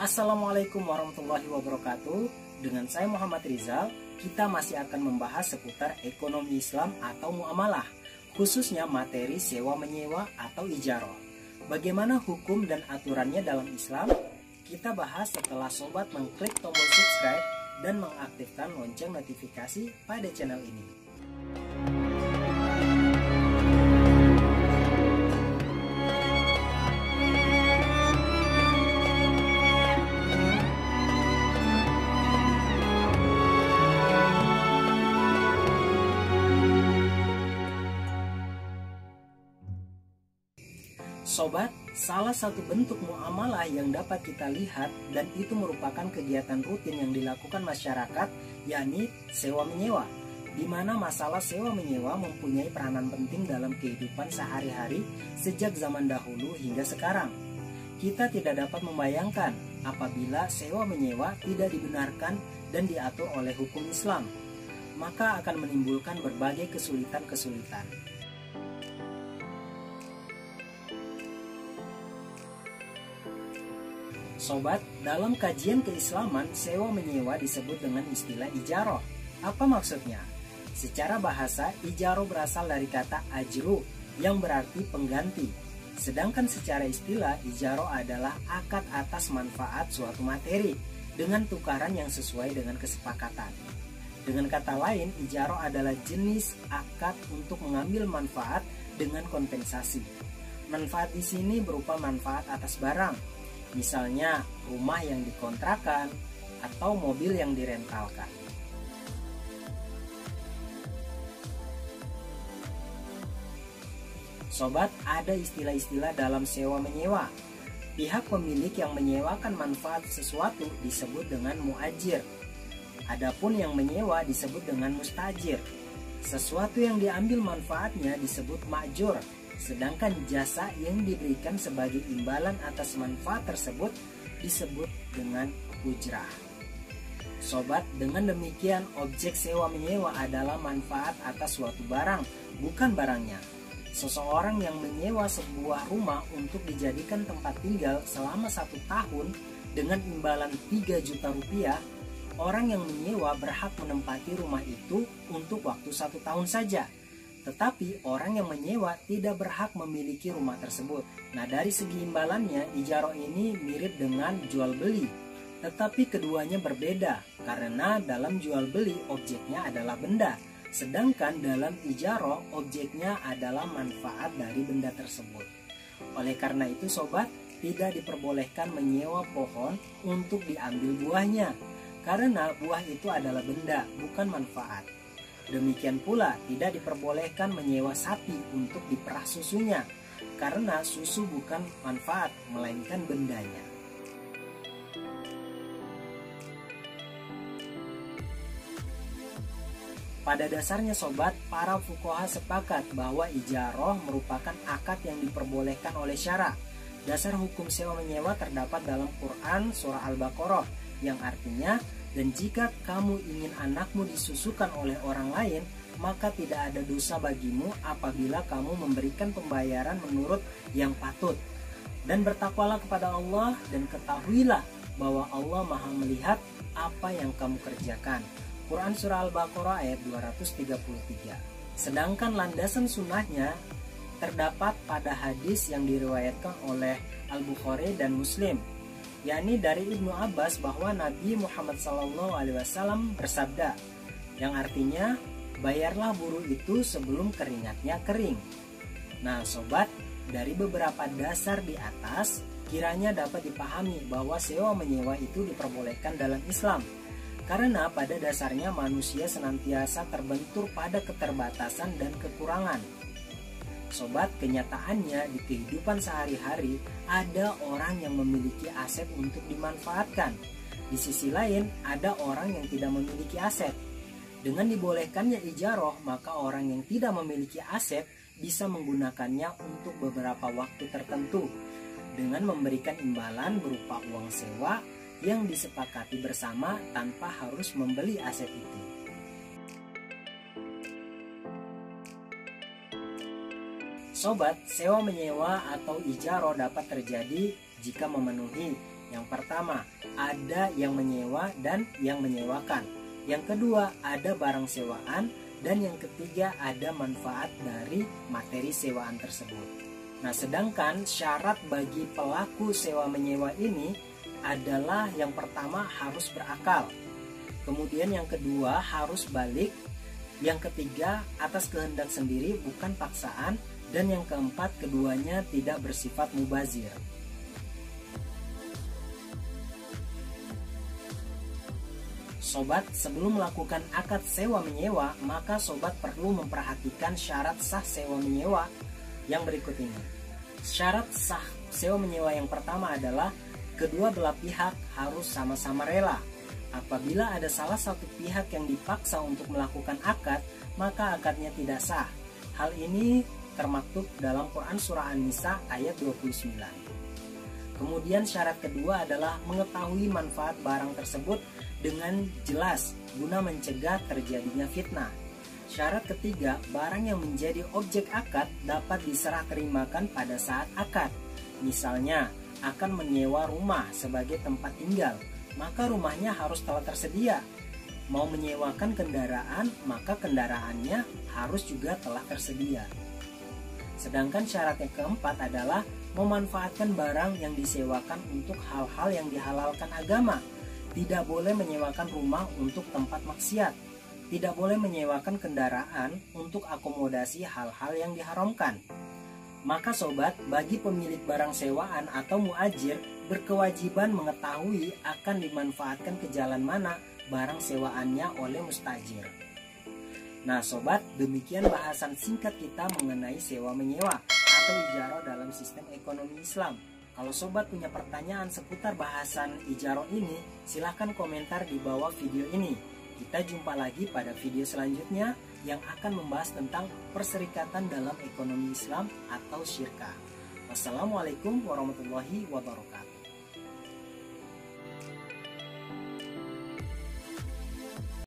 Assalamualaikum warahmatullahi wabarakatuh. Dengan saya Muhammad Rizal, kita masih akan membahas seputar ekonomi Islam atau muamalah, khususnya materi sewa menyewa atau ijarah. Bagaimana hukum dan aturannya dalam Islam? Kita bahas setelah sobat mengklik tombol subscribe dan mengaktifkan lonceng notifikasi pada channel ini. Sobat, salah satu bentuk muamalah yang dapat kita lihat dan itu merupakan kegiatan rutin yang dilakukan masyarakat, yakni sewa-menyewa, di mana masalah sewa-menyewa mempunyai peranan penting dalam kehidupan sehari-hari sejak zaman dahulu hingga sekarang. Kita tidak dapat membayangkan apabila sewa-menyewa tidak dibenarkan dan diatur oleh hukum Islam, maka akan menimbulkan berbagai kesulitan-kesulitan. Sobat, dalam kajian keislaman, sewa-menyewa disebut dengan istilah ijarah. Apa maksudnya? Secara bahasa, ijarah berasal dari kata ajru yang berarti pengganti. Sedangkan secara istilah, ijarah adalah akad atas manfaat suatu materi dengan tukaran yang sesuai dengan kesepakatan. Dengan kata lain, ijarah adalah jenis akad untuk mengambil manfaat dengan kompensasi. Manfaat di sini berupa manfaat atas barang, misalnya rumah yang dikontrakan atau mobil yang direntalkan. Sobat, ada istilah-istilah dalam sewa-menyewa. Pihak pemilik yang menyewakan manfaat sesuatu disebut dengan muajir. Adapun yang menyewa disebut dengan mustajir. Sesuatu yang diambil manfaatnya disebut ma'jur. Sedangkan jasa yang diberikan sebagai imbalan atas manfaat tersebut disebut dengan ujrah. Sobat, dengan demikian objek sewa-menyewa adalah manfaat atas suatu barang, bukan barangnya. Seseorang yang menyewa sebuah rumah untuk dijadikan tempat tinggal selama 1 tahun dengan imbalan 3 juta rupiah, orang yang menyewa berhak menempati rumah itu untuk waktu 1 tahun saja. Tetapi orang yang menyewa tidak berhak memiliki rumah tersebut. Nah, dari segi imbalannya, ijarah ini mirip dengan jual beli. Tetapi keduanya berbeda, karena dalam jual beli objeknya adalah benda. Sedangkan dalam ijarah objeknya adalah manfaat dari benda tersebut. Oleh karena itu sobat, tidak diperbolehkan menyewa pohon untuk diambil buahnya. Karena buah itu adalah benda, bukan manfaat. Demikian pula tidak diperbolehkan menyewa sapi untuk diperah susunya, karena susu bukan manfaat, melainkan bendanya. Pada dasarnya sobat, para fuqaha sepakat bahwa ijarah merupakan akad yang diperbolehkan oleh syara. Dasar hukum sewa-menyewa terdapat dalam Quran surah Al-Baqarah, yang artinya, dan jika kamu ingin anakmu disusukan oleh orang lain, maka tidak ada dosa bagimu apabila kamu memberikan pembayaran menurut yang patut. Dan bertakwalah kepada Allah dan ketahuilah bahwa Allah Maha melihat apa yang kamu kerjakan. Quran surah Al-Baqarah ayat 233. Sedangkan landasan sunnahnya terdapat pada hadis yang diriwayatkan oleh Al-Bukhari dan Muslim, yakni dari Ibnu Abbas bahwa Nabi Muhammad SAW bersabda, yang artinya bayarlah buruh itu sebelum keringatnya kering. Nah sobat, dari beberapa dasar di atas kiranya dapat dipahami bahwa sewa-menyewa itu diperbolehkan dalam Islam, karena pada dasarnya manusia senantiasa terbentur pada keterbatasan dan kekurangan. Sobat, kenyataannya di kehidupan sehari-hari ada orang yang memiliki aset untuk dimanfaatkan. Di sisi lain ada orang yang tidak memiliki aset. Dengan dibolehkannya ijarah, maka orang yang tidak memiliki aset bisa menggunakannya untuk beberapa waktu tertentu dengan memberikan imbalan berupa uang sewa yang disepakati bersama tanpa harus membeli aset itu. Sobat, sewa menyewa atau ijarah dapat terjadi jika memenuhi Yang pertama, ada yang menyewa dan yang menyewakan. Yang kedua, ada barang sewaan. Dan yang ketiga, ada manfaat dari materi sewaan tersebut. Nah, sedangkan syarat bagi pelaku sewa menyewa ini adalah yang pertama harus berakal. Kemudian yang kedua harus balik. Yang ketiga atas kehendak sendiri bukan paksaan. Dan yang keempat keduanya tidak bersifat mubazir. Sobat, sebelum melakukan akad sewa menyewa, maka sobat perlu memperhatikan syarat sah sewa menyewa yang berikut ini. Syarat sah sewa menyewa yang pertama adalah kedua belah pihak harus sama-sama rela. Apabila ada salah satu pihak yang dipaksa untuk melakukan akad, maka akadnya tidak sah. Hal ini termaktub dalam Quran Surah An-Nisa ayat 29. Kemudian syarat kedua adalah mengetahui manfaat barang tersebut dengan jelas guna mencegah terjadinya fitnah. Syarat ketiga, barang yang menjadi objek akad dapat diserah terimakan pada saat akad. Misalnya, akan menyewa rumah sebagai tempat tinggal, maka rumahnya harus telah tersedia. Mau menyewakan kendaraan, maka kendaraannya harus juga telah tersedia. Sedangkan syarat yang keempat adalah memanfaatkan barang yang disewakan untuk hal-hal yang dihalalkan agama. Tidak boleh menyewakan rumah untuk tempat maksiat. Tidak boleh menyewakan kendaraan untuk akomodasi hal-hal yang diharamkan. Maka sobat, bagi pemilik barang sewaan atau muajir berkewajiban mengetahui akan dimanfaatkan ke jalan mana barang sewaannya oleh mustajir. Nah sobat, demikian bahasan singkat kita mengenai sewa menyewa atau ijarah dalam sistem ekonomi Islam. Kalau sobat punya pertanyaan seputar bahasan ijarah ini, silahkan komentar di bawah video ini. Kita jumpa lagi pada video selanjutnya yang akan membahas tentang perserikatan dalam ekonomi Islam atau syirkah. Wassalamualaikum warahmatullahi wabarakatuh.